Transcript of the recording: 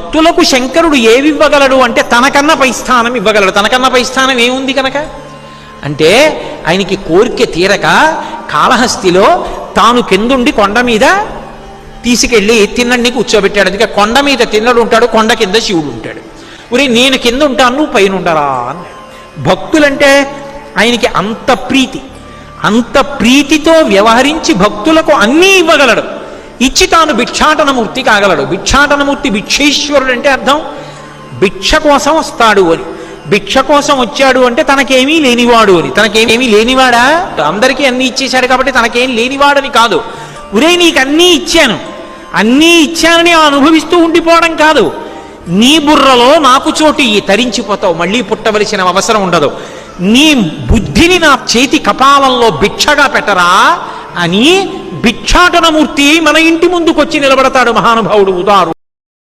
భక్తులకు శంకరుడు ఏవివ్వగలడు అంటే తనకన్నా పై స్థానం ఇవ్వగలడు. తనకన్నా పై స్థానం ఏముంది కనుక అంటే ఆయనకి కోరిక తీరక కాళహస్తిలో తాను కిందుండి కొండ మీద తీసుకెళ్ళి తిన్నడిని కూర్చోబెట్టాడు. అందుకే కొండ మీద తిన్నడు ఉంటాడు, కొండ కింద శివుడు ఉంటాడు. ఉరి నేను కింద ఉంటాను, నువ్వు పైన ఉండరా అన్నాడు. భక్తులంటే ఆయనకి అంత ప్రీతితో వ్యవహరించి భక్తులకు అన్నీ ఇవ్వగలడు. ఇచ్చి తాను భిక్షాటనమూర్తి కాగలడు. భిక్షాటనమూర్తి భిక్షేశ్వరుడు అంటే అర్థం భిక్ష కోసం వస్తాడు అని. భిక్ష కోసం వచ్చాడు అంటే తనకేమీ లేనివాడు అని. తనకేమీ లేనివాడా? అందరికీ అన్నీ ఇచ్చేశాడు కాబట్టి తనకేం లేనివాడని కాదు. ఉరే నీకు అన్నీ ఇచ్చానని అనుభవిస్తూ ఉండిపోవడం కాదు. నీ బుర్రలో నాకు చోటు తరించిపోతావు, మళ్ళీ పుట్టవలసిన అవసరం ఉండదు. నీ బుద్ధిని నా చేతి కపాలంలో భిక్షగా పెట్టరా అని భిక్షాటనమూర్తి మన ఇంటి ముందుకొచ్చి నిలబడతాడు మహానుభావుడు ఉదారు.